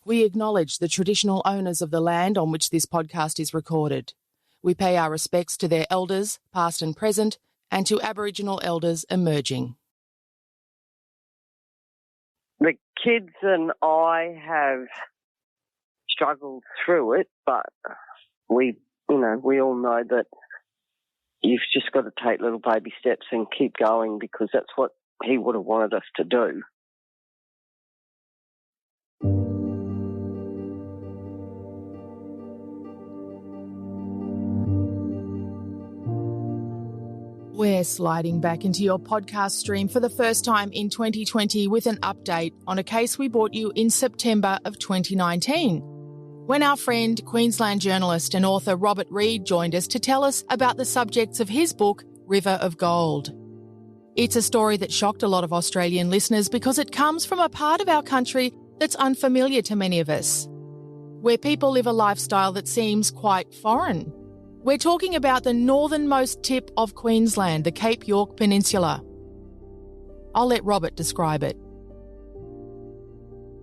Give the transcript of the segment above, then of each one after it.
We acknowledge the traditional owners of the land on which this podcast is recorded. We pay our respects to their elders, past and present, and to Aboriginal elders emerging. The kids and I have struggled through it, but we all know that you've just got to take little baby steps and keep going, because that's what he would have wanted us to do. We're sliding back into your podcast stream for the first time in 2020 with an update on a case we brought you in September of 2019, when our friend, Queensland journalist and author Robert Reid joined us to tell us about the subjects of his book, River of Gold. It's a story that shocked a lot of Australian listeners because it comes from a part of our country that's unfamiliar to many of us, where people live a lifestyle that seems quite foreign. We're talking about the northernmost tip of Queensland, the Cape York Peninsula. I'll let Robert describe it.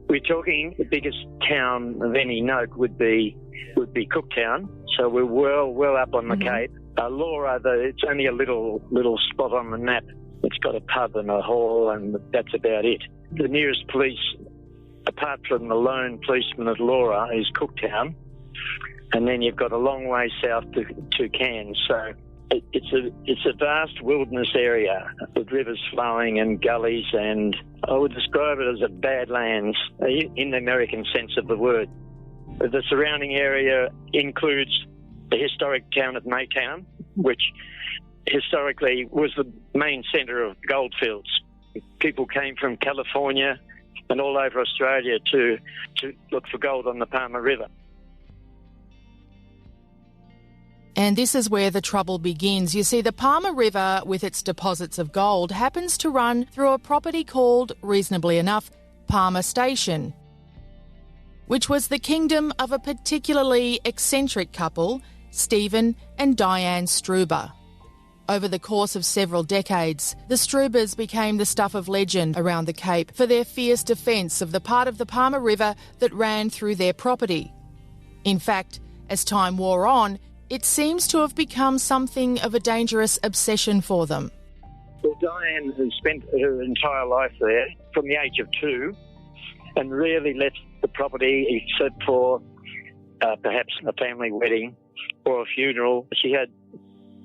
We're talking the biggest town of any note would be Cooktown. So we're well up on the Cape. Laura, it's only a little spot on the map. It's got a pub and a hall, and that's about it. The nearest police, apart from the lone policeman at Laura, is Cooktown. And then you've got a long way south to Cairns. So it's a vast wilderness area with rivers flowing and gullies, and I would describe it as a badlands in the American sense of the word. The surrounding area includes the historic town of Maytown, which historically was the main centre of goldfields. People came from California and all over Australia to look for gold on the Palmer River. And this is where the trouble begins. You see, the Palmer River, with its deposits of gold, happens to run through a property called, reasonably enough, Palmer Station, which was the kingdom of a particularly eccentric couple, Stephen and Dianne Struber. Over the course of several decades, the Strubers became the stuff of legend around the Cape for their fierce defence of the part of the Palmer River that ran through their property. In fact, as time wore on, it seems to have become something of a dangerous obsession for them. Well, Dianne has spent her entire life there from the age of 2 and rarely left the property except for perhaps a family wedding or a funeral. She had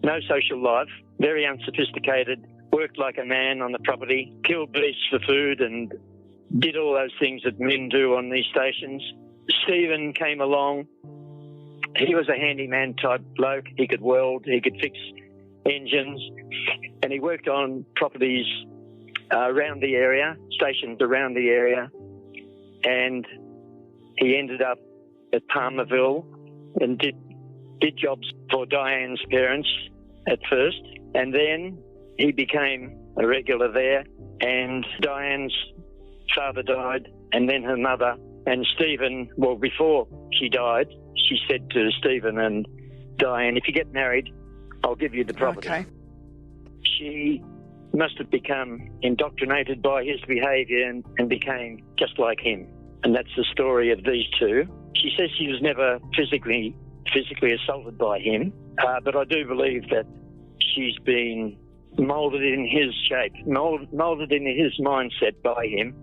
no social life, very unsophisticated, worked like a man on the property, killed beasts for food and did all those things that men do on these stations. Stephen came along. He was a handyman type bloke. He could weld, he could fix engines, and he worked on properties around the area, stations around the area, and he ended up at Palmerville and did jobs for Dianne's parents at first, and then he became a regular there, and Dianne's father died, and then her mother, and Stephen, well, before she died, she said to Stephen and Dianne, if you get married, I'll give you the property. Okay. She must have become indoctrinated by his behaviour and became just like him. And that's the story of these two. She says she was never physically assaulted by him, but I do believe that she's been moulded in his shape, moulded in his mindset by him.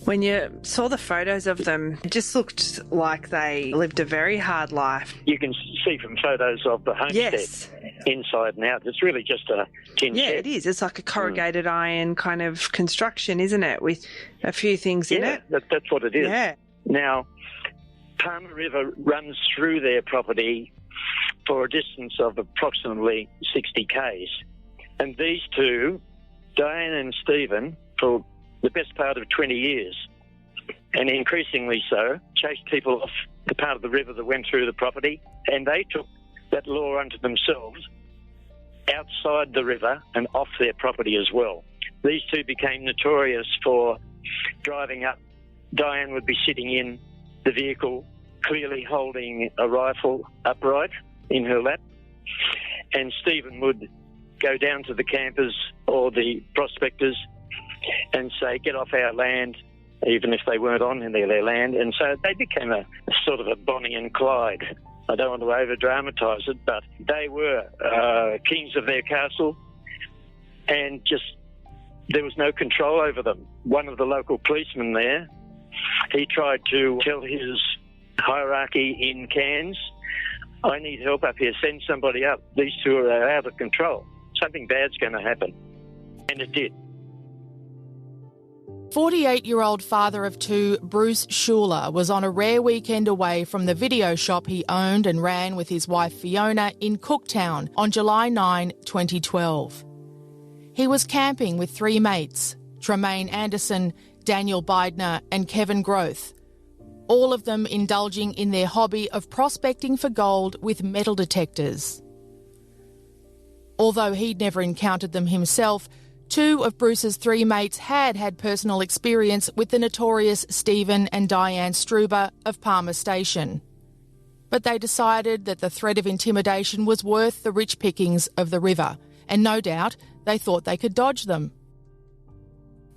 When you saw the photos of them, it just looked like they lived a very hard life. You can see from photos of the homestead, yes, inside and out. It's really just a tin shed. Yeah, it is. It's like a corrugated iron kind of construction, isn't it, with a few things in it? That's what it is. Yeah. Now, Palmer River runs through their property for a distance of approximately 60 k's. And these two, Dianne and Stephen, for the best part of 20 years, and increasingly so, chased people off the part of the river that went through the property, and they took that law unto themselves outside the river and off their property as well. These two became notorious for driving up. Dianne would be sitting in the vehicle, clearly holding a rifle upright in her lap, and Stephen would go down to the campers or the prospectors and say, get off our land, even if they weren't on their land. And so they became a sort of a Bonnie and Clyde. I don't want to over-dramatise it, but they were kings of their castle, and just there was no control over them. One of the local policemen there, he tried to tell his hierarchy in Cairns, I need help up here, send somebody up. These two are out of control. Something bad's going to happen. And it did. 48-year-old father of two, Bruce Schuler, was on a rare weekend away from the video shop he owned and ran with his wife Fiona in Cooktown on July 9, 2012. He was camping with three mates, Tremaine Anderson, Daniel Bidner and Kevin Groth, all of them indulging in their hobby of prospecting for gold with metal detectors. Although he'd never encountered them himself, two of Bruce's three mates had personal experience with the notorious Stephen and Dianne Struber of Palmerville Station. But they decided that the threat of intimidation was worth the rich pickings of the river, and no doubt they thought they could dodge them.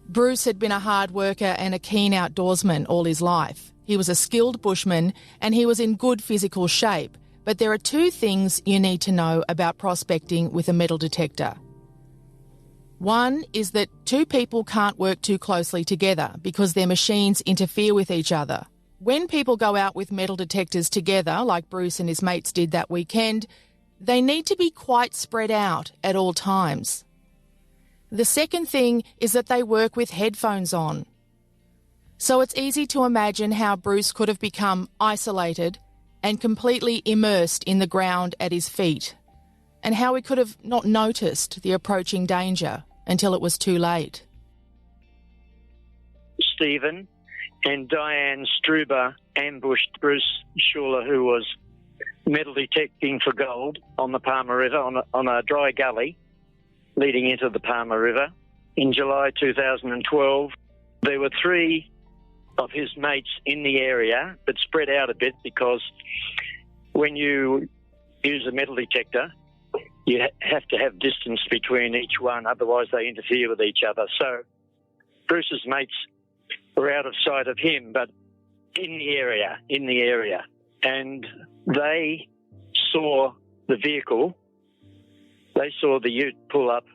Bruce had been a hard worker and a keen outdoorsman all his life. He was a skilled bushman and he was in good physical shape, but there are two things you need to know about prospecting with a metal detector. One is that two people can't work too closely together because their machines interfere with each other. When people go out with metal detectors together, like Bruce and his mates did that weekend, they need to be quite spread out at all times. The second thing is that they work with headphones on. So it's easy to imagine how Bruce could have become isolated and completely immersed in the ground at his feet, and how he could have not noticed the approaching danger until it was too late. Stephen and Dianne Struber ambushed Bruce Schuler, who was metal detecting for gold on the Palmer River, on a dry gully leading into the Palmer River. In July 2012, there were three of his mates in the area, but spread out a bit, because when you use a metal detector, you have to have distance between each one, otherwise they interfere with each other. So Bruce's mates were out of sight of him, but in the area. And they saw the vehicle, they saw the ute pull up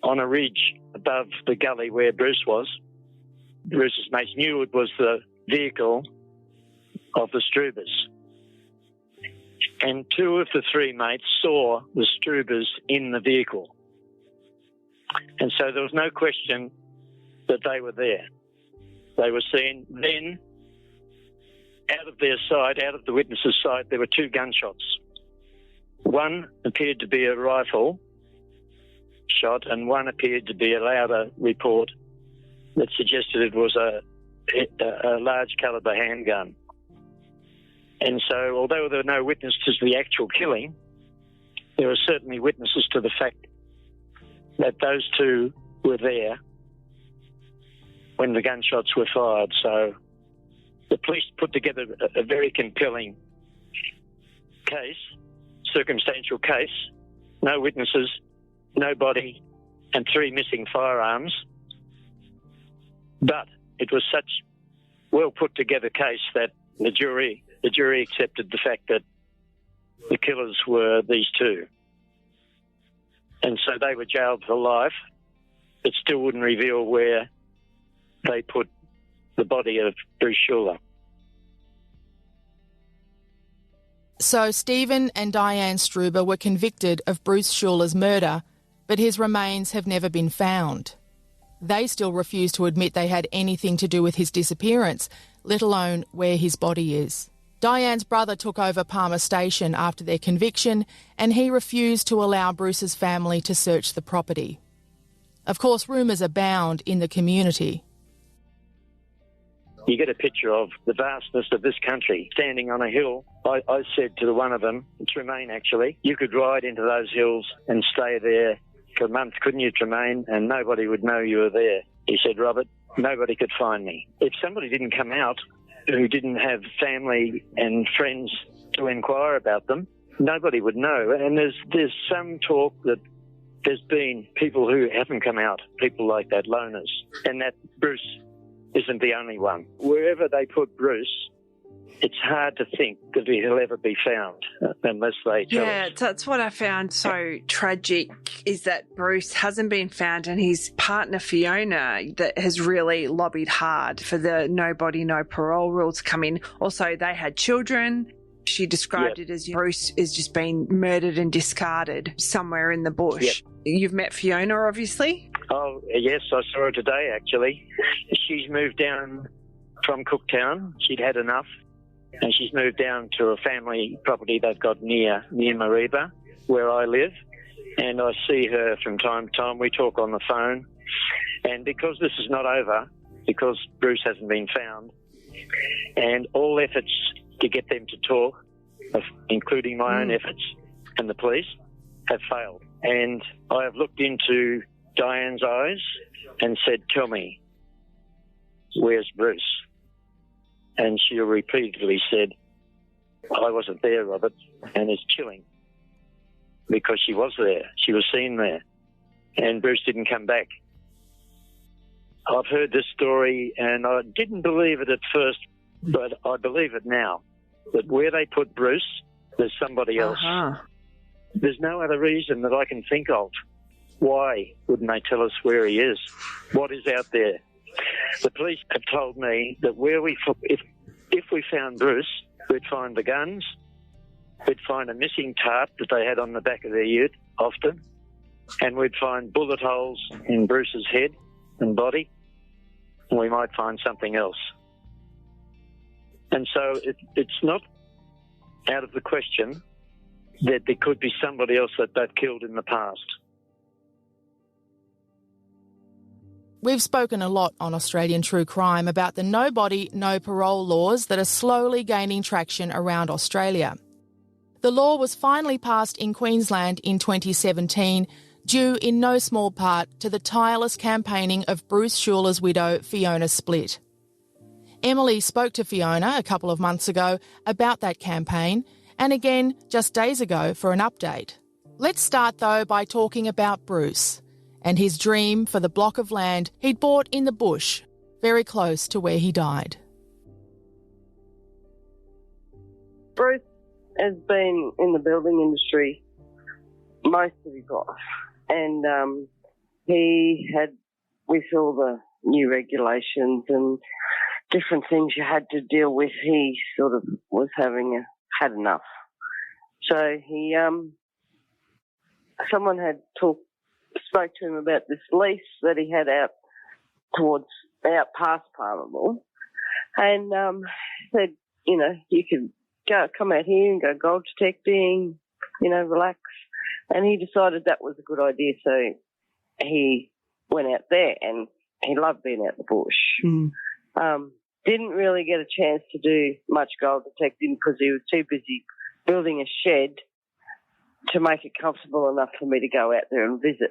on a ridge above the gully where Bruce was. Bruce's mates knew it was the vehicle of the Strubers. And two of the three mates saw the Strubers in the vehicle. And so there was no question that they were there. They were seen. Then, out of their sight, out of the witnesses' sight, there were two gunshots. One appeared to be a rifle shot, and one appeared to be a louder report that suggested it was a large caliber handgun. And so, although there were no witnesses to the actual killing, there were certainly witnesses to the fact that those two were there when the gunshots were fired. So the police put together a very compelling case, circumstantial case, no witnesses, no body, and three missing firearms. But it was such well put together case that the jury accepted the fact that the killers were these two. And so they were jailed for life. It still wouldn't reveal where they put the body of Bruce Schuler. So Stephen and Dianne Struber were convicted of Bruce Schuler's murder, but his remains have never been found. They still refuse to admit they had anything to do with his disappearance, let alone where his body is. Dianne's brother took over Palmerville Station after their conviction, and he refused to allow Bruce's family to search the property. Of course, rumours abound in the community. You get a picture of the vastness of this country standing on a hill. I said to one of them, Tremaine actually, you could ride into those hills and stay there for a month, couldn't you, Tremaine? And nobody would know you were there. He said, Robert, nobody could find me. If somebody didn't come out who didn't have family and friends to inquire about them, nobody would know. And there's some talk that there's been people who haven't come out, people like that, loners, and that Bruce isn't the only one. Wherever they put Bruce, it's hard to think that he'll ever be found unless they tell us. Yeah, that's what I found so tragic, is that Bruce hasn't been found, and his partner Fiona that has really lobbied hard for the no body, no parole rule to come in. Also, they had children. She described it as Bruce is just being murdered and discarded somewhere in the bush. Yep. You've met Fiona, obviously? Oh, yes, I saw her today, actually. She's moved down from Cooktown. She'd had enough. And she's moved down to a family property they've got near Mariba, where I live. And I see her from time to time. We talk on the phone. And because this is not over, because Bruce hasn't been found, and all efforts to get them to talk, including my own efforts and the police, have failed. And I have looked into Diane's eyes and said, "Tell me, where's Bruce?" And she repeatedly said, "I wasn't there, Robert," and it's chilling because she was there. She was seen there, and Bruce didn't come back. I've heard this story, and I didn't believe it at first, but I believe it now, that where they put Bruce, there's somebody else. There's no other reason that I can think of. Why wouldn't they tell us where he is? What is out there? The police have told me that if we found Bruce, we'd find the guns, we'd find a missing tarp that they had on the back of their ute often, and we'd find bullet holes in Bruce's head and body, and we might find something else. And so it's not out of the question that there could be somebody else that they've killed in the past. We've spoken a lot on Australian True Crime about the no body, no parole laws that are slowly gaining traction around Australia. The law was finally passed in Queensland in 2017, due in no small part to the tireless campaigning of Bruce Schuler's widow, Fiona Splitt. Emily spoke to Fiona a couple of months ago about that campaign, and again just days ago for an update. Let's start, though, by talking about Bruce and his dream for the block of land he'd bought in the bush, very close to where he died. Bruce has been in the building industry most of his life, and he had, with all the new regulations and different things you had to deal with, he sort of was had enough. So he, someone had spoke to him about this lease that he had out past Palmerville, and said, you could come out here and go gold detecting, relax. And he decided that was a good idea, so he went out there, and he loved being out in the bush. Didn't really get a chance to do much gold detecting because he was too busy building a shed to make it comfortable enough for me to go out there and visit.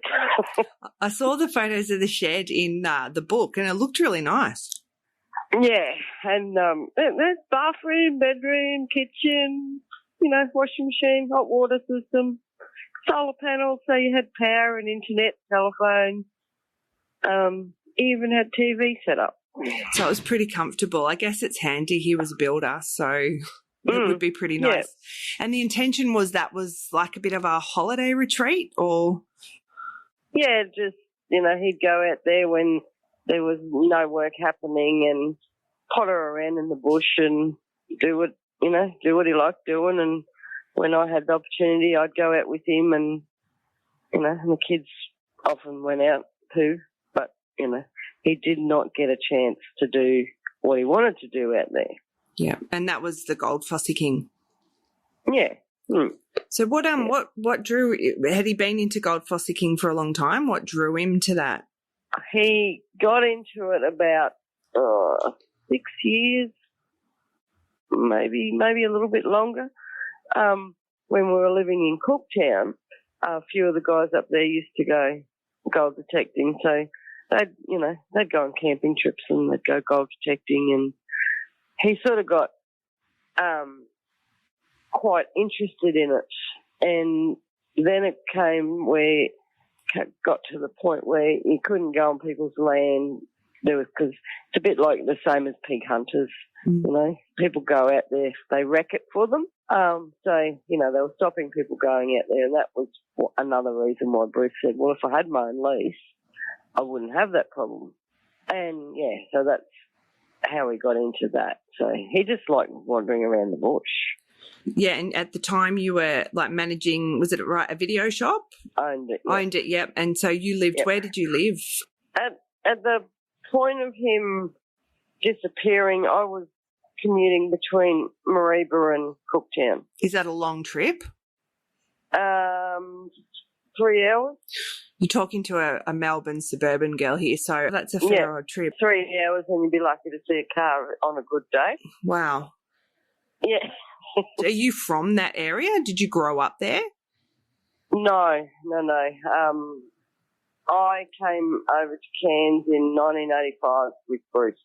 I saw the photos of the shed in the book, and it looked really nice. Yeah, and there's bathroom, bedroom, kitchen, washing machine, hot water system, solar panels, so you had power and internet, telephone, even had TV set up. So it was pretty comfortable. I guess it's handy. He was a builder, so it would be pretty nice. Yeah. And the intention was that was like a bit of a holiday retreat, or? Yeah, just, he'd go out there when there was no work happening and potter around in the bush and do what he liked doing. And when I had the opportunity, I'd go out with him, and, and the kids often went out too. But, he did not get a chance to do what he wanted to do out there. Yeah, and that was the gold fossicking. Yeah. So what drew, had he been into gold fossicking for a long time? What drew him to that? He got into it about 6 years, maybe a little bit longer. When we were living in Cooktown, a few of the guys up there used to go gold detecting, so they'd go on camping trips and they'd go gold detecting, and he sort of got quite interested in it. And then it got to the point where he couldn't go on people's land because it's a bit like the same as pig hunters. You know, people go out there, they wreck it for them. So, you know, they were stopping people going out there, and that was another reason why Bruce said, well, if I had my own lease, I wouldn't have that problem. And, yeah, so that's how he got into that. So he just liked wandering around the bush. Yeah, and at the time you were, like, managing, was it right, a video shop? Owned it, yeah. Owned it, yep. And so you lived, where did you live? At the point of him disappearing, I was commuting between Mareeba and Cooktown. Is that a long trip? 3 hours. You're talking to a Melbourne suburban girl here, so that's a fair old trip. 3 hours, and you'd be lucky to see a car on a good day. Wow. Yeah. Are you from that area? Did you grow up there? No. I came over to Cairns in 1985 with Bruce.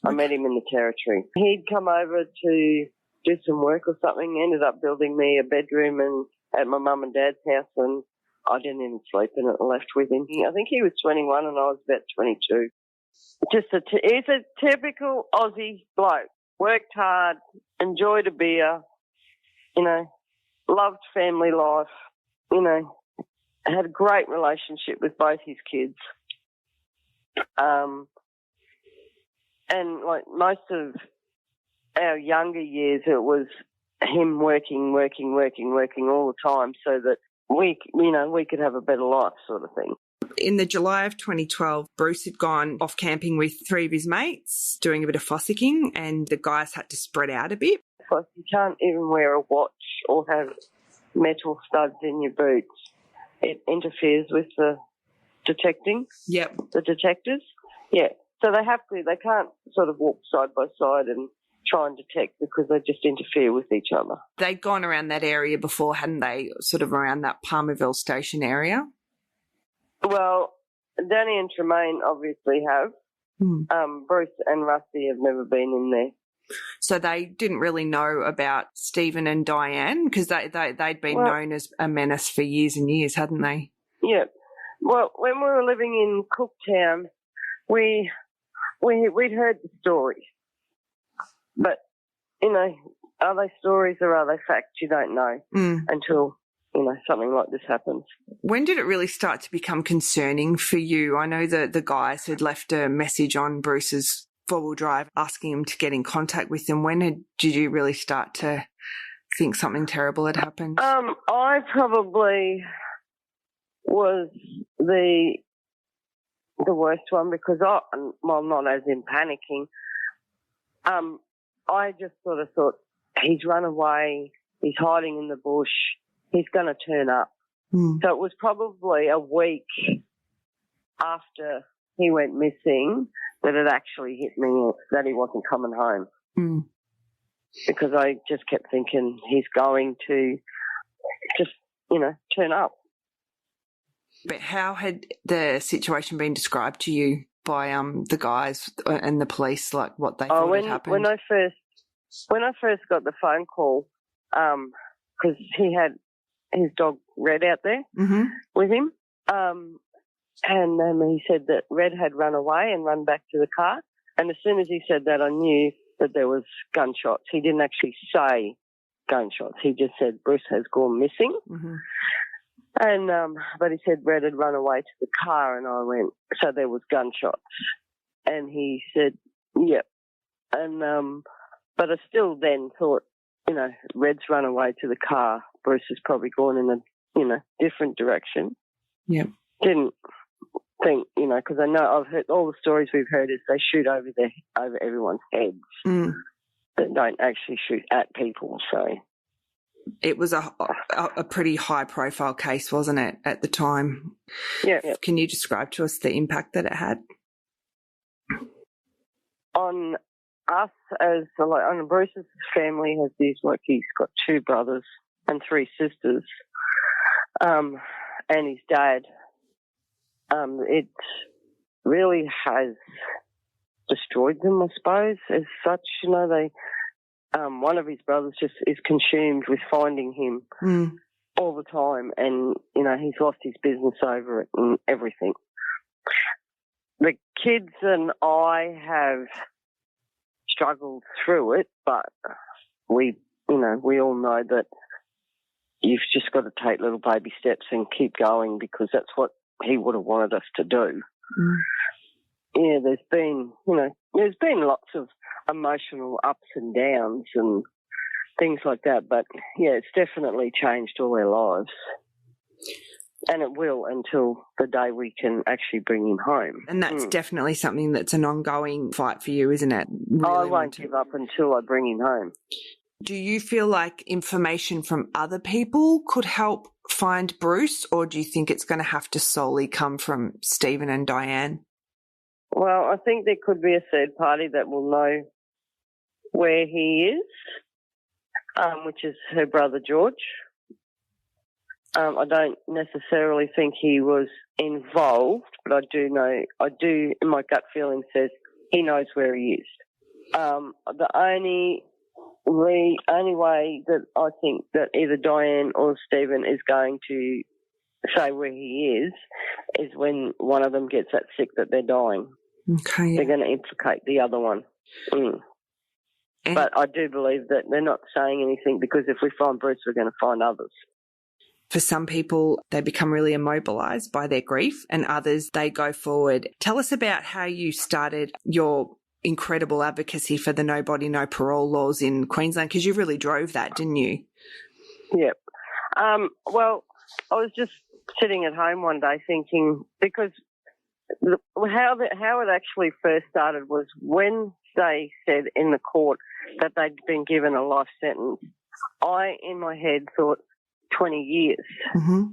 I met him in the Territory. He'd come over to do some work or something, ended up building me a bedroom at my mum and dad's house, and I didn't even sleep in it and left with him. I think he was 21 and I was about 22. He's a typical Aussie bloke. Worked hard, enjoyed a beer, you know, loved family life, you know, had a great relationship with both his kids. And like most of our younger years, it was him working all the time so that we could have a better life, sort of thing. In the July of 2012, Bruce had gone off camping with 3 of his mates, doing a bit of fossicking, and the guys had to spread out a bit. Because you can't even wear a watch or have metal studs in your boots. It interferes with the detecting. Yep. The detectors. Yeah. So they can't sort of walk side by side and try and detect because they just interfere with each other. They'd gone around that area before, hadn't they? Sort of around that Palmerville Station area? Well, Danny and Tremaine obviously have. Bruce and Rusty have never been in there. So they didn't really know about Stephen and Dianne because they'd been known as a menace for years and years, hadn't they? Yeah. Well, when we were living in Cooktown, we'd heard the stories. But, you know, are they stories or are they facts? You don't know until, you know, something like this happens. When did it really start to become concerning for you? I know that the guys had left a message on Bruce's four-wheel drive asking him to get in contact with them. When did you really start to think something terrible had happened? I probably was the worst one because not as in panicking. I just sort of thought, he's run away, he's hiding in the bush, he's going to turn up. So it was probably a week after he went missing that it actually hit me that he wasn't coming home. Because I just kept thinking he's going to just, you know, turn up. But how had the situation been described to you by the guys and the police, like what they thought had happened? When I first got the phone call, because he had his dog Red out there with him, and he said that Red had run away and run back to the car. And as soon as he said that, I knew that there was gunshots. He didn't actually say gunshots. He just said Bruce has gone missing. And but he said Red had run away to the car, and I went, so there was gunshots. And he said, yep. And but I still then thought, you know, Red's run away to the car. Bruce has probably gone in a, you know, different direction. Yep. Didn't think, you know, because I know I've heard all the stories we've heard is they shoot over everyone's heads. They don't actually shoot at people. So it was a pretty high-profile case, wasn't it, at the time? Yeah. Can you describe to us the impact that it had? On us, on Bruce's family has these, like, he's got 2 brothers and 3 sisters, and his dad. It really has destroyed them, I suppose, as such. You know, they. One of his brothers just is consumed with finding him all the time, and, you know, he's lost his business over it and everything. the kids and I have struggled through it, but we all know that you've just got to take little baby steps and keep going, because that's what he would have wanted us to do. Mm. Yeah, there's been lots of emotional ups and downs and things like that, but yeah, it's definitely changed all our lives. And it will until the day we can actually bring him home. And that's definitely something that's an ongoing fight for you, isn't it? Really I won't give up until I bring him home. Do you feel like information from other people could help find Bruce, or do you think it's going to have to solely come from Stephen and Dianne? Well, I think there could be a third party that will know where he is, which is her brother George. I don't necessarily think he was involved, but I do, my gut feeling says he knows where he is. The only way that I think that either Dianne or Stephen is going to say where he is when one of them gets that sick that they're dying. Okay. Yeah. They're going to implicate the other one. But I do believe that they're not saying anything, because if we find Bruce, we're going to find others. For some people, they become really immobilised by their grief, and others, they go forward. Tell us about how you started your incredible advocacy for the no body, no parole laws in Queensland, because you really drove that, didn't you? Yep. Well, I was just sitting at home one day thinking, because how it actually first started was when they said in the court that they'd been given a life sentence. I, in my head, thought 20 years. Mm-hmm.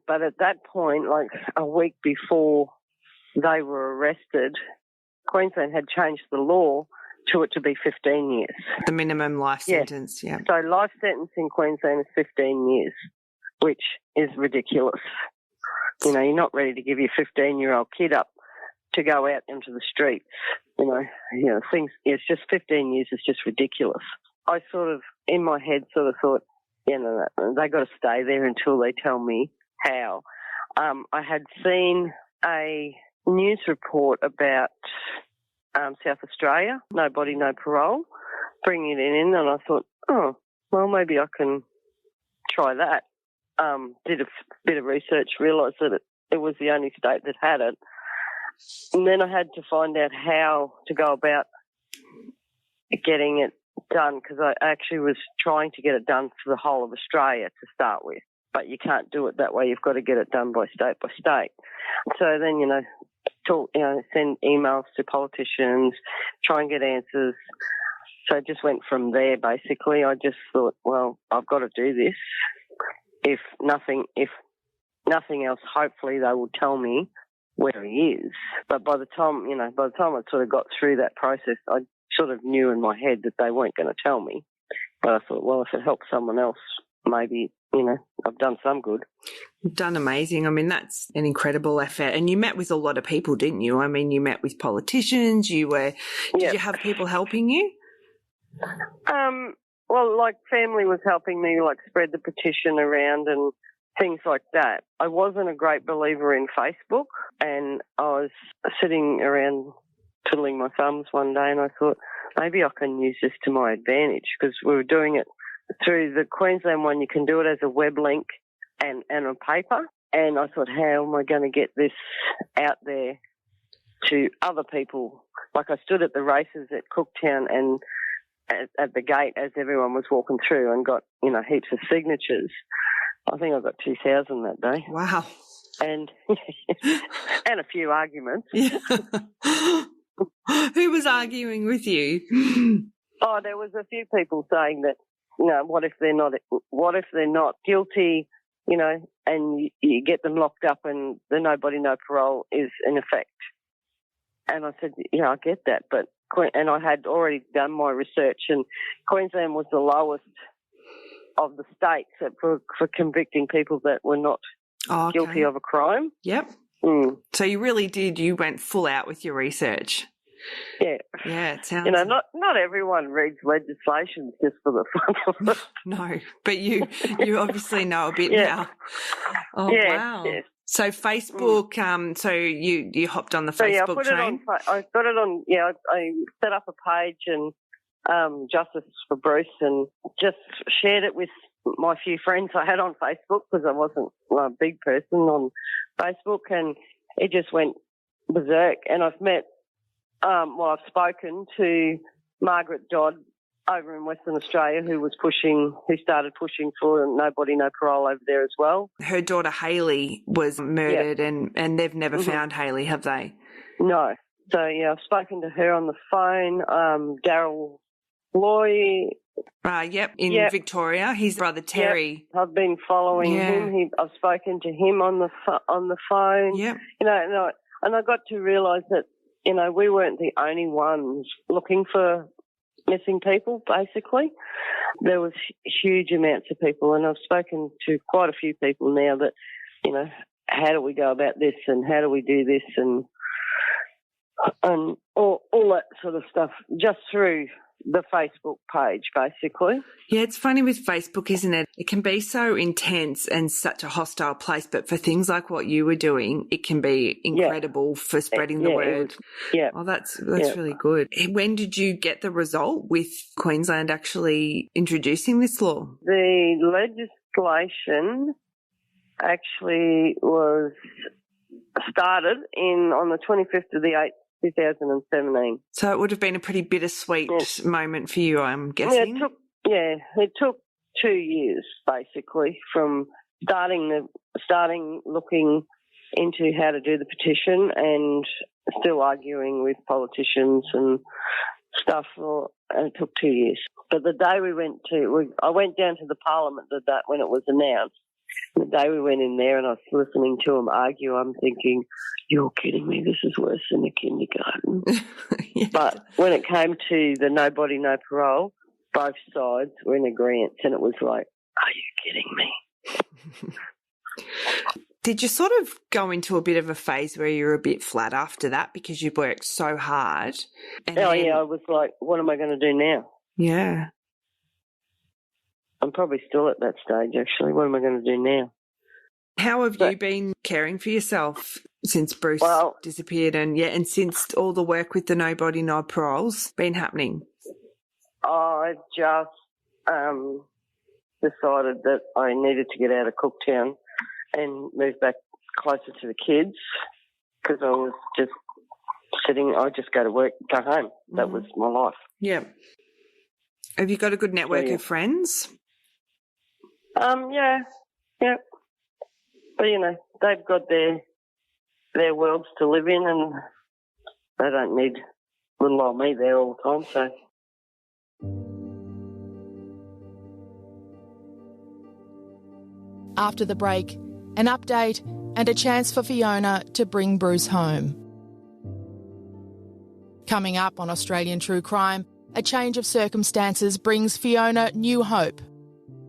But at that point, like a week before they were arrested, Queensland had changed the law to it to be 15 years. The minimum life sentence, yeah. So life sentence in Queensland is 15 years, which is ridiculous. You know, you're not ready to give your 15-year-old kid up to go out into the streets. Things. It's just 15 years is just ridiculous. I sort of, in my head, sort of thought, they got to stay there until they tell me how. I had seen a news report about South Australia, no body, no parole, bringing it in, and I thought, oh, well, maybe I can try that. Did a bit of research, realised that it was the only state that had it. And then I had to find out how to go about getting it done, because I actually was trying to get it done for the whole of Australia to start with. But you can't do it that way. You've got to get it done by state. So then, send emails to politicians, try and get answers. So I just went from there, basically. I just thought, well, I've got to do this. If nothing else, hopefully they will tell me where he is. But by the time I sort of got through that process, I sort of knew in my head that they weren't going to tell me. But I thought, well, if it helps someone else, maybe, I've done some good. You've done amazing. I mean, that's an incredible effort. And you met with a lot of people, didn't you? I mean, you met with politicians. Did you have people helping you? Well, like family was helping me, like spread the petition around and things like that. I wasn't a great believer in Facebook, and I was sitting around twiddling my thumbs one day, and I thought maybe I can use this to my advantage, because we were doing it through the Queensland one. You can do it as a web link and a paper, and I thought, how am I going to get this out there to other people? Like I stood at the races at Cooktown and at the gate as everyone was walking through and got, heaps of signatures. I think I got 2,000 that day. Wow. And and a few arguments. Yeah. Who was arguing with you? Oh, there was a few people saying that, what if they're not guilty, and you get them locked up and the no body, no parole is in effect. And I said, I get that, and I had already done my research, and Queensland was the lowest of the states for convicting people that were not guilty of a crime. Yep. So you really did. You went full out with your research. Yeah. Yeah, it sounds... not everyone reads legislation just for the fun of it. No, but you obviously know a bit now. Oh, yeah, wow. Yeah. So Facebook, so you hopped on the Facebook train? I got it on, I set up a page and Justice for Bruce and just shared it with my few friends I had on Facebook because I wasn't a big person on Facebook, and it just went berserk. And I've met, I've spoken to Margaret Dodd over in Western Australia who started pushing for nobody, no parole over there as well. Her daughter Hayley was murdered and they've never found Hayley, have they? No. So, I've spoken to her on the phone. Daryl Loy. In Victoria. His brother Terry. Yep. I've been following him. I've spoken to him on the phone. Yep. And I got to realise that, we weren't the only ones looking for missing people, basically. There was huge amounts of people, and I've spoken to quite a few people now that, how do we go about this and how do we do this and all that sort of stuff just through the Facebook page, basically. Yeah, it's funny with Facebook, isn't it? It can be so intense and such a hostile place, but for things like what you were doing, it can be incredible for spreading the word. Oh, that's really good. When did you get the result with Queensland actually introducing this law? The legislation actually was started on the 25th of the 8th, 2017. So it would have been a pretty bittersweet moment for you, I'm guessing. It took 2 years basically from starting looking into how to do the petition and still arguing with politicians and stuff. And it took 2 years. But the day I went down to the Parliament when it was announced. The day we went in there and I was listening to them argue, I'm thinking, you're kidding me, this is worse than a kindergarten. But when it came to the nobody, no parole, both sides were in agreement, and it was like, are you kidding me? Did you sort of go into a bit of a phase where you were a bit flat after that because you worked so hard? I was like, what am I going to do now? Yeah. I'm probably still at that stage, actually. What am I going to do now? How have you been caring for yourself since Bruce disappeared and since all the work with the nobody, no paroles been happening? I just decided that I needed to get out of Cooktown and move back closer to the kids because I was just I just go to work, go home. That was my life. Yeah. Have you got a good network of friends? Yeah. But, they've got their worlds to live in and they don't need little old me there all the time, so. After the break, an update and a chance for Fiona to bring Bruce home. Coming up on Australian True Crime, a change of circumstances brings Fiona new hope.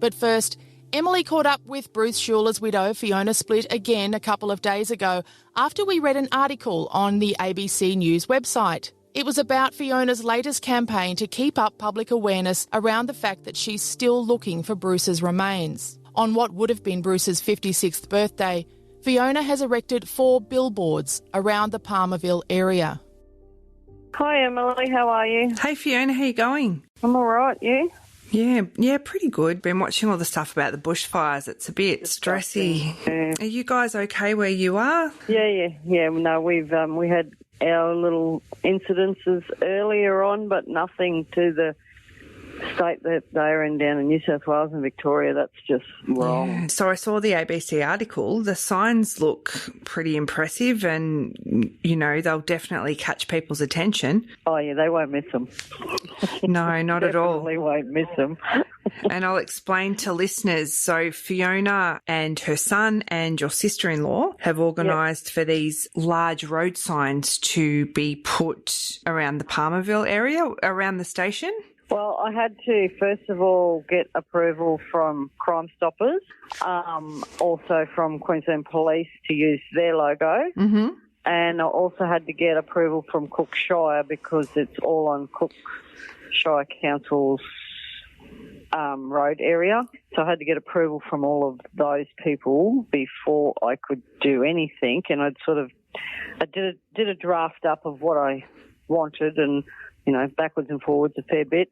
But first, Emily caught up with Bruce Schuler's widow, Fiona Splitt, again a couple of days ago after we read an article on the ABC News website. It was about Fiona's latest campaign to keep up public awareness around the fact that she's still looking for Bruce's remains. On what would have been Bruce's 56th birthday, Fiona has erected 4 billboards around the Palmerville area. Hi Emily, how are you? Hey Fiona, how you going? I'm all right, you? Yeah, pretty good. Been watching all the stuff about the bushfires. It's a bit stressy. Yeah. Are you guys okay where you are? Yeah. No, we had our little incidences earlier on, but nothing to the state that they're in down in New South Wales and Victoria. That's just wrong. Yeah. So I saw the ABC article. The signs look pretty impressive and, they'll definitely catch people's attention. Oh, yeah, they won't miss them. No, not at all. Definitely won't miss them. And I'll explain to listeners. So Fiona and her son and your sister-in-law have organised for these large road signs to be put around the Palmerville area, around the station. Well, I had to, first of all, get approval from Crime Stoppers, also from Queensland Police to use their logo. Mm-hmm. And I also had to get approval from Cook Shire because it's all on Cook Shire Council's road area. So I had to get approval from all of those people before I could do anything. And I did a draft up of what I wanted, and backwards and forwards a fair bit,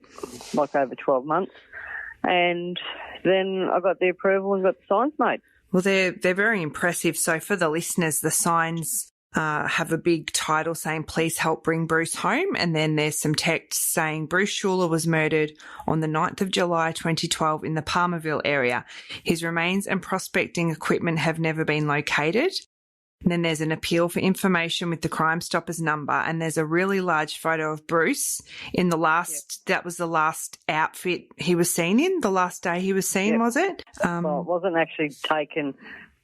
like over 12 months. And then I got the approval and got the signs made. Well, they're very impressive. So for the listeners, the signs have a big title saying, "Please help bring Bruce home." And then there's some text saying, "Bruce Schuler was murdered on the 9th of July 2012 in the Palmerville area. His remains and prospecting equipment have never been located." And then there's an appeal for information with the Crime Stoppers number. And there's a really large photo of Bruce in that was the last outfit he was seen in, the last day he was seen, was it? Well, it wasn't actually taken,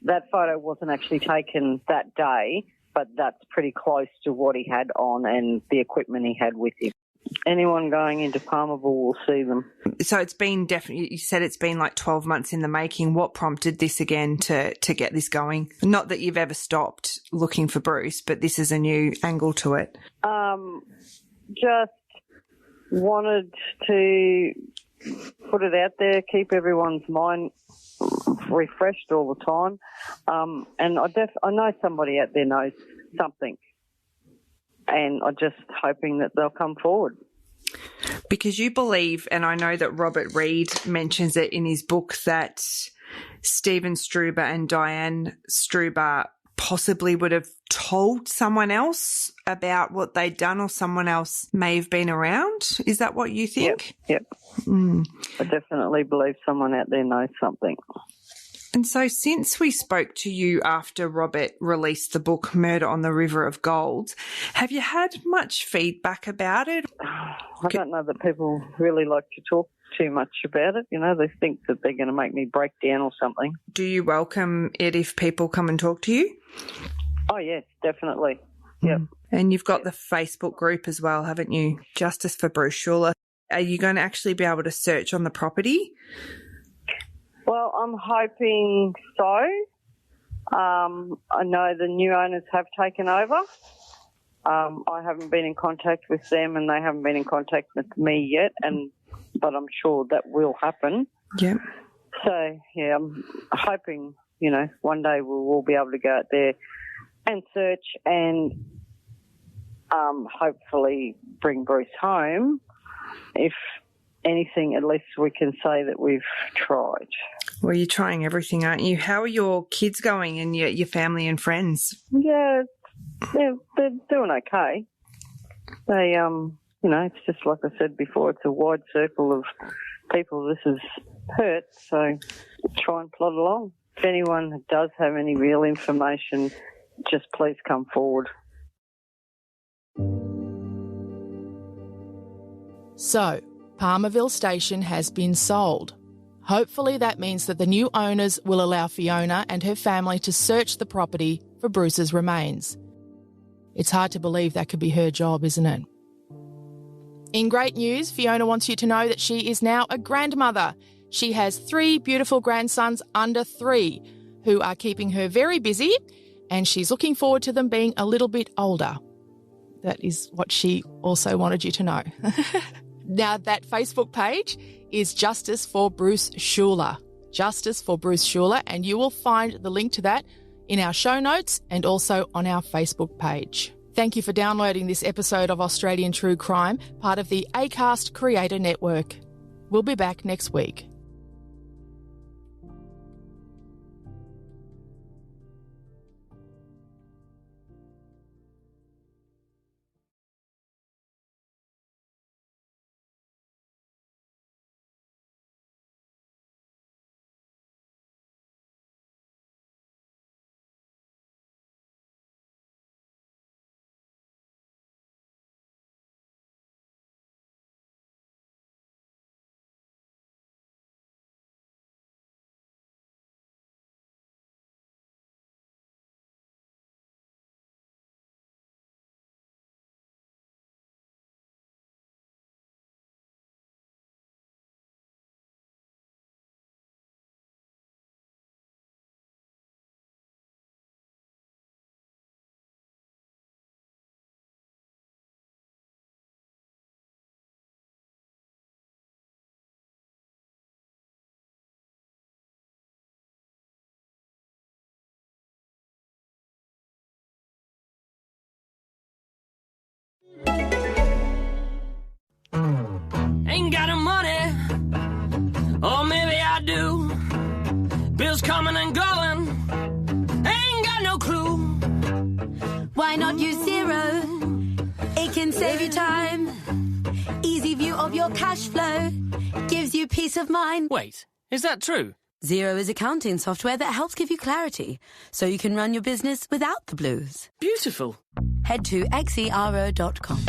that photo wasn't actually taken that day, but that's pretty close to what he had on and the equipment he had with him. Anyone going into Palmerville will see them. So it's been definitely, you said it's been like 12 months in the making. What prompted this again to get this going? Not that you've ever stopped looking for Bruce, but this is a new angle to it. Just wanted to put it out there, keep everyone's mind refreshed all the time. And I know somebody out there knows something. And I'm just hoping that they'll come forward. Because you believe, and I know that Robert Reid mentions it in his book, that Stephen Struber and Dianne Struber possibly would have told someone else about what they'd done, or someone else may have been around. Is that what you think? Yep. I definitely believe someone out there knows something. And so since we spoke to you after Robert released the book Murder on the River of Gold, have you had much feedback about it? I don't know that people really like to talk too much about it. They think that they're going to make me break down or something. Do you welcome it if people come and talk to you? Oh, yes, definitely. Yep. And you've got the Facebook group as well, haven't you? Justice for Bruce Schuler. Are you going to actually be able to search on the property? Well, I'm hoping so. I know the new owners have taken over. I haven't been in contact with them, and they haven't been in contact with me yet, but I'm sure that will happen. Yeah. So, yeah, I'm hoping, one day we'll all be able to go out there and search and hopefully bring Bruce home. If anything, at least we can say that we've tried. Well, you're trying everything, aren't you? How are your kids going and your family and friends? Yeah, they're doing okay. They, it's just like I said before, it's a wide circle of people this has hurt, so try and plod along. If anyone does have any real information, just please come forward. So, Palmerville Station has been sold. Hopefully that means that the new owners will allow Fiona and her family to search the property for Bruce's remains. It's hard to believe that could be her job, isn't it? In great news, Fiona wants you to know that she is now a grandmother. She has 3 beautiful grandsons under 3 who are keeping her very busy, and she's looking forward to them being a little bit older. That is what she also wanted you to know. Now, that Facebook page is Justice for Bruce Schuler. Justice for Bruce Schuler, and you will find the link to that in our show notes and also on our Facebook page. Thank you for downloading this episode of Australian True Crime, part of the Acast Creator Network. We'll be back next week. Ain't got no money, or maybe I do. Bills coming and going, ain't got no clue. Why not use Zero? It can save you time. Easy view of your cash flow gives you peace of mind. Wait, is that true? Xero is accounting software that helps give you clarity, so you can run your business without the blues. Beautiful. Head to xero.com.